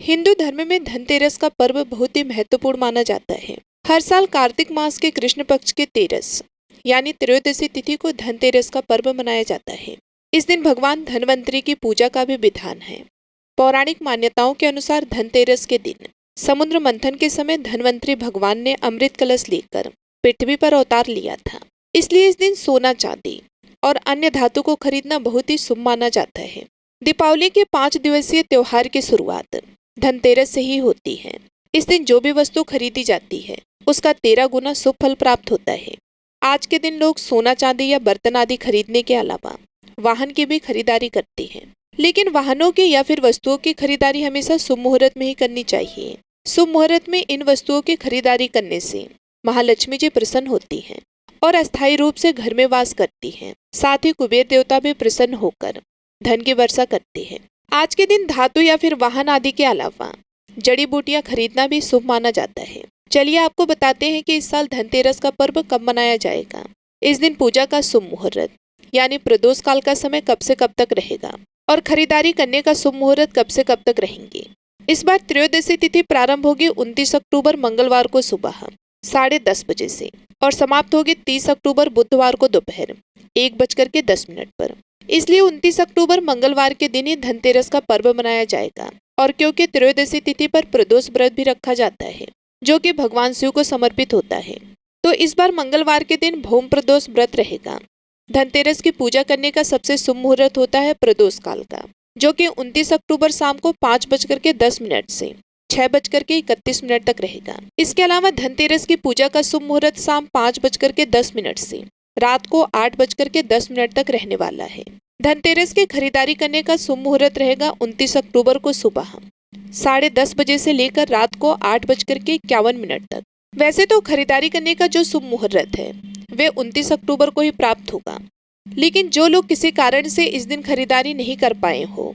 हिंदू धर्म में धनतेरस का पर्व बहुत ही महत्वपूर्ण माना जाता है। हर साल कार्तिक मास के कृष्ण पक्ष के तेरस यानी त्रयोदशी तिथि को धनतेरस का पर्व मनाया जाता है। इस दिन भगवान धनवंतरी की पूजा का भी विधान है। पौराणिक मान्यताओं के अनुसार धनतेरस के दिन समुद्र मंथन के समय धनवंतरी भगवान ने अमृत कलश लेकर पृथ्वी पर अवतार लिया था। इसलिए इस दिन सोना, चांदी और अन्य धातु को खरीदना बहुत ही शुभ माना जाता है। दीपावली के 5 दिवसीय त्योहार की शुरुआत धनतेरस से ही होती है। इस दिन जो भी वस्तु खरीदी जाती है उसका 13 गुना शुभ फल प्राप्त होता है। आज के दिन लोग सोना, चांदी या बर्तन आदि खरीदने के अलावा वाहन की भी खरीदारी करते हैं। लेकिन वाहनों की या फिर वस्तुओं की खरीदारी हमेशा शुभ मुहूर्त में ही करनी चाहिए। शुभ मुहूर्त में इन वस्तुओं की खरीदारी करने से महालक्ष्मी जी प्रसन्न होती हैं और अस्थायी रूप से घर में वास करती हैं। साथ ही कुबेर देवता भी प्रसन्न होकर धन की वर्षा करते हैं। आज के दिन धातु या फिर वाहन आदि के अलावा जड़ी बूटियां खरीदना भी शुभ माना जाता है। चलिए आपको बताते हैं कि इस साल धनतेरस का पर्व कब मनाया जाएगा। इस दिन पूजा का शुभ मुहूर्त यानी प्रदोष काल का समय कब से कब तक रहेगा और खरीदारी करने का शुभ मुहूर्त कब से कब तक रहेंगे। इस बार त्रयोदशी तिथि प्रारंभ होगी 29 अक्टूबर मंगलवार को सुबह 10:30 बजे से और समाप्त होगी 30 अक्टूबर बुधवार को दोपहर 1:10 पर। इसलिए 29 अक्टूबर मंगलवार के दिन ही धनतेरस का पर्व मनाया जाएगा। और क्योंकि त्रयोदशी तिथि पर प्रदोष व्रत भी रखा जाता है जो कि भगवान शिव को समर्पित होता है, तो इस बार मंगलवार के दिन भौम प्रदोष व्रत रहेगा। धनतेरस की पूजा करने का सबसे शुभ मुहूर्त होता है प्रदोष काल का, जो कि 29 अक्टूबर शाम को 5:10 से 6:31 तक रहेगा। इसके अलावा धनतेरस की पूजा का शुभ मुहूर्त शाम 5:10 से रात को 8:10 तक रहने वाला है। धनतेरस की खरीदारी करने का शुभ मुहूर्त रहेगा 29 अक्टूबर को सुबह 10:30 बजे से लेकर रात को 8:51 तक। वैसे तो खरीदारी करने का जो शुभ मुहूर्त है वे 29 अक्टूबर को ही प्राप्त होगा, लेकिन जो लोग किसी कारण से इस दिन खरीदारी नहीं कर पाए हो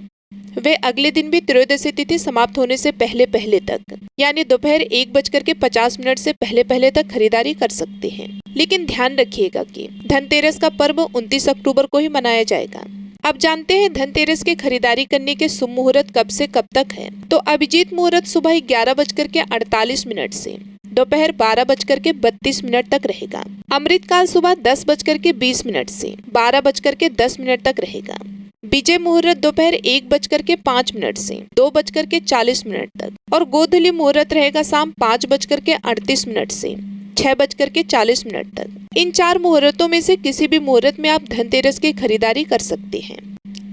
वे अगले दिन भी त्रयोदशी तिथि समाप्त होने से पहले तक यानी दोपहर 1:50 से पहले तक खरीदारी कर सकते हैं। लेकिन ध्यान रखिएगा कि धनतेरस का पर्व 29 अक्टूबर को ही मनाया जाएगा। अब जानते हैं धनतेरस की खरीदारी करने के शुभ मुहूर्त कब से कब तक है। तो अभिजीत मुहूर्त सुबह 11:48 से दोपहर 12:32 तक रहेगा। अमृत काल सुबह 10:20 से 12:10 तक रहेगा। विजय मुहूर्त दोपहर 1:05 से 2:40 तक और गोधूली मुहूर्त रहेगा शाम 5:38 से 6:40 तक। इन 4 मुहूर्तों में से किसी भी मुहूर्त में आप धनतेरस की खरीदारी कर सकते हैं।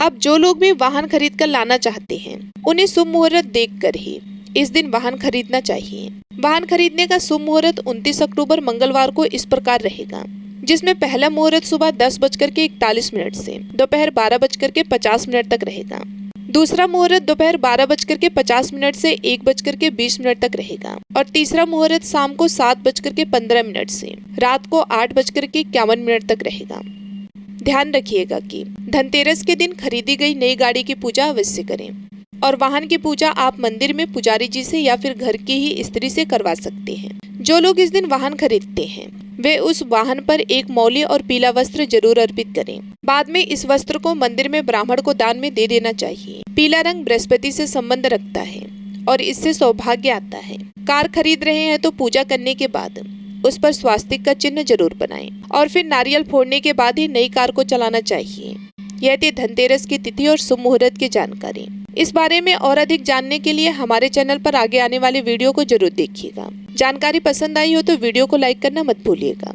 अब जो लोग भी वाहन खरीद कर लाना चाहते हैं उन्हें शुभ मुहूर्त देखकर ही इस दिन वाहन खरीदना चाहिए। वाहन खरीदने का शुभ मुहूर्त 29 अक्टूबर मंगलवार को इस प्रकार रहेगा, जिसमें पहला मुहूर्त सुबह 10:41 से दोपहर 12:50 तक रहेगा। दूसरा मुहूर्त दोपहर 12:50 से 1:20 तक रहेगा और तीसरा मुहूर्त शाम को 7:15 से रात को 8:51 तक रहेगा। ध्यान रखिएगा कि धनतेरस के दिन खरीदी गई नई गाड़ी की पूजा अवश्य करें और वाहन की पूजा आप मंदिर में पुजारी जी से या फिर घर की ही स्त्री से करवा सकते हैं। जो लोग इस दिन वाहन खरीदते हैं वे उस वाहन पर एक मौली और पीला वस्त्र जरूर अर्पित करें। बाद में इस वस्त्र को मंदिर में ब्राह्मण को दान में दे देना चाहिए। पीला रंग बृहस्पति से संबंध रखता है और इससे सौभाग्य आता है। कार खरीद रहे हैं तो पूजा करने के बाद उस पर स्वास्तिक का चिन्ह जरूर बनाएं और फिर नारियल फोड़ने के बाद ही नई कार को चलाना चाहिए। यह थी धनतेरस की तिथि और शुभ मुहूर्त की जानकारी। इस बारे में और अधिक जानने के लिए हमारे चैनल पर आगे आने वाली वीडियो को जरूर देखिएगा। जानकारी पसंद आई हो तो वीडियो को लाइक करना मत भूलिएगा।